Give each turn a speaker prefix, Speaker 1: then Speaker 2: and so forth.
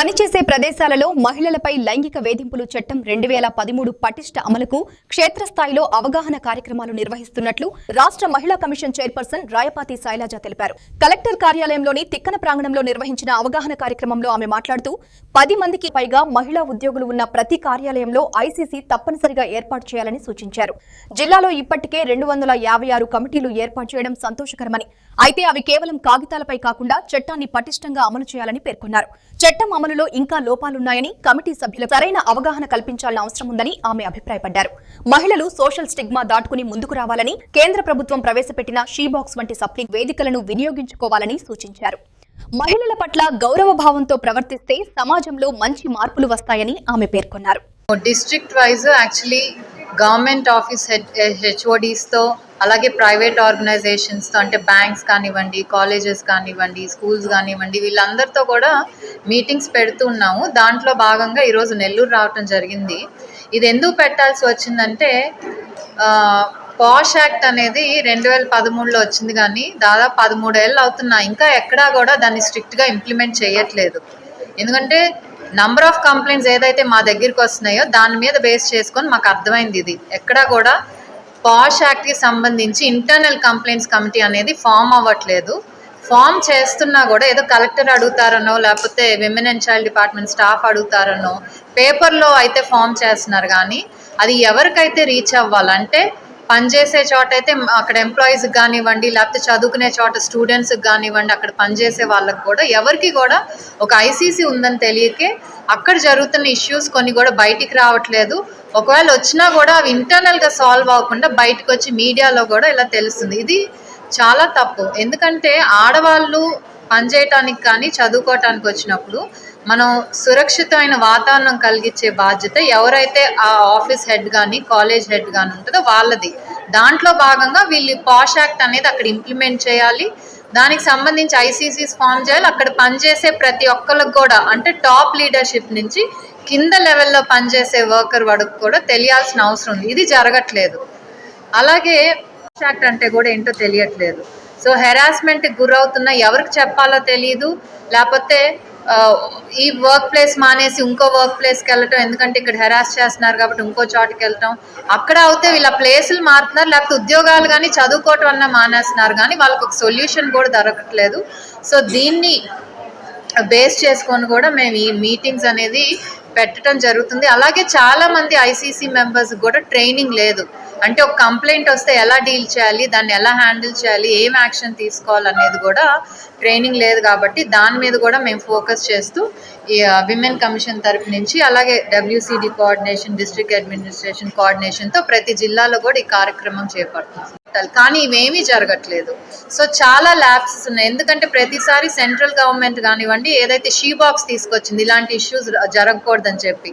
Speaker 1: పనిచేసే ప్రదేశాలలో మహిళలపై లైంగిక వేధింపులు చట్టం 2013 పటిష్ట అమలుకు క్షేత్రస్థాయిలో అవగాహన కార్యక్రమాలు నిర్వహిస్తున్నట్లు రాష్ట్ర మహిళా కమిషన్ చైర్పర్సన్ రాయపాటి శైలజ తెలిపారు. కలెక్టర్ కార్యాలయంలోని తిక్కన ప్రాంగణంలో నిర్వహించిన అవగాహన కార్యక్రమంలో ఆమె మాట్లాడుతూ 10 మందికి పైగా మహిళా ఉద్యోగులు ఉన్న ప్రతి కార్యాలయంలో ఐసీసీ తప్పనిసరిగా ఏర్పాటు చేయాలని సూచించారు. జిల్లాలో ఇప్పటికే 256 కమిటీలు ఏర్పాటు చేయడం సంతోషకరమని, అయితే అవి కేవలం కాగితాలపై కాకుండా చట్టాన్ని పటిష్టంగా అమలు చేయాలని పేర్కొన్నారు. చట్టం అమలులో ఇంకా లోపాలున్నాయని, కమిటీ సభ్యులకు సరైన అవగాహన కల్పించాల్సిన అవసరం ఉందని ఆమె అభిప్రాయపడ్డారు. మహిళలు సోషల్ స్టిగ్మా దాటుకుని ముందుకు రావాలని, కేంద్ర ప్రభుత్వం ప్రవేశపెట్టిన షీ బాక్స్ వంటి సప్లీ వేదికలను వినియోగించుకోవాలని సూచించారు. మహిళల పట్ల గౌరవ భావంతో ప్రవర్తిస్తే సమాజంలో మంచి మార్పులు వస్తాయని ఆమె పేర్కొన్నారు.
Speaker 2: District wise actually government office హెచ్ఓడీస్తో అలాగే ప్రైవేట్ ఆర్గనైజేషన్స్తో అంటే బ్యాంక్స్ కానివ్వండి, కాలేజెస్ కానివ్వండి, స్కూల్స్ కానివ్వండి, వీళ్ళందరితో కూడా మీటింగ్స్ పెడుతూ ఉన్నాము. దాంట్లో భాగంగా ఈరోజు నెల్లూరు రావటం జరిగింది. ఇది ఎందుకు పెట్టాల్సి వచ్చిందంటే పాష్ యాక్ట్ అనేది 2013లో వచ్చింది, కానీ దాదాపు 13 ఏళ్ళు అవుతున్నా ఇంకా ఎక్కడా కూడా దాన్ని స్ట్రిక్ట్గా ఇంప్లిమెంట్ చేయట్లేదు. ఎందుకంటే నంబర్ ఆఫ్ కంప్లైంట్స్ ఏదైతే మా దగ్గరికి వస్తున్నాయో దాని మీద బేస్ చేసుకొని మాకు అర్థమైంది ఇది ఎక్కడా కూడా పాష్ యాక్ట్కి సంబంధించి ఇంటర్నల్ కంప్లైంట్స్ కమిటీ అనేది ఫామ్ అవ్వట్లేదు. ఫామ్ చేస్తున్నా కూడా ఏదో కలెక్టర్ అడుగుతారనో లేకపోతే women and child department staff అడుగుతారనో పేపర్లో అయితే ఫామ్ చేస్తున్నారు, కానీ అది ఎవరికైతే రీచ్ అవ్వాలంటే పనిచేసే చోట అయితే అక్కడ ఎంప్లాయీస్కి కానివ్వండి, లేకపోతే చదువుకునే చోట స్టూడెంట్స్కి కానివ్వండి, అక్కడ పనిచేసే వాళ్ళకి కూడా ఎవరికి కూడా ఒక ఐసీసీ ఉందని తెలియకే అక్కడ జరుగుతున్న ఇష్యూస్ కొన్ని కూడా బయటికి రావట్లేదు. ఒకవేళ వచ్చినా కూడా అవి ఇంటర్నల్గా సాల్వ్ అవ్వకుండా బయటకు వచ్చి మీడియాలో కూడా ఇలా తెలుస్తుంది. ఇది చాలా తప్పు. ఎందుకంటే ఆడవాళ్ళు పనిచేయటానికి కానీ చదువుకోవటానికి వచ్చినప్పుడు మనం సురక్షితమైన వాతావరణం కలిగించే బాధ్యత ఎవరైతే ఆ ఆఫీస్ హెడ్ కానీ కాలేజ్ హెడ్ కానీ ఉంటుందో వాళ్ళది. దాంట్లో భాగంగా వీళ్ళు పాష్ యాక్ట్ అనేది అక్కడ ఇంప్లిమెంట్ చేయాలి. దానికి సంబంధించి ఐసీసీస్ ఫామ్ చేయాలి. అక్కడ పనిచేసే ప్రతి ఒక్కరికి కూడా అంటే టాప్ లీడర్షిప్ నుంచి కింద లెవెల్లో పనిచేసే వర్కర్ వరకు కూడా తెలియాల్సిన అవసరం ఉంది. ఇది జరగట్లేదు. అలాగే పాష్ యాక్ట్ అంటే కూడా ఏంటో తెలియట్లేదు. సో హెరాస్మెంట్కి గురవుతున్న ఎవరికి చెప్పాలో తెలియదు, లేకపోతే ఈ వర్క్ ప్లేస్ మానేసి ఇంకో వర్క్ ప్లేస్కి వెళ్ళటం, ఎందుకంటే ఇక్కడ హెరాస్ చేస్తున్నారు కాబట్టి ఇంకో చోటుకి వెళ్ళటం, అక్కడ అయితే వీళ్ళ ప్లేసులు మారుతున్నారు, లేకపోతే ఉద్యోగాలు కానీ చదువుకోవటం అన్నా మానేస్తున్నారు, కానీ వాళ్ళకి ఒక సొల్యూషన్ కూడా దొరకట్లేదు. సో దీన్ని బేస్ చేసుకొని కూడా మేము ఈ మీటింగ్స్ అనేది పెట్టడం జరుగుతుంది. అలాగే చాలామంది ఐసీసీ మెంబర్స్ కూడా ట్రైనింగ్ లేదు. అంటే ఒక కంప్లైంట్ వస్తే ఎలా డీల్ చేయాలి, దాన్ని ఎలా హ్యాండిల్ చేయాలి, ఏం యాక్షన్ తీసుకోవాలనేది కూడా ట్రైనింగ్ లేదు. కాబట్టి దాని మీద కూడా మేము ఫోకస్ చేస్తూ ఈ విమెన్ కమిషన్ తరపు నుంచి అలాగే WCD కోఆర్డినేషన్, డిస్ట్రిక్ట్ అడ్మినిస్ట్రేషన్ కోఆర్డినేషన్తో ప్రతి జిల్లాలో కూడా ఈ కార్యక్రమం చేపడుతున్నాం. కానీ ఇవేమీ జరగట్లేదు. సో చాలా ల్యాబ్సెస్ ఉన్నాయి. ఎందుకంటే ప్రతిసారి సెంట్రల్ గవర్నమెంట్ కానివ్వండి ఏదైతే షీ బాక్స్ తీసుకొచ్చింది ఇలాంటి ఇష్యూస్ జరగకూడదని చెప్పి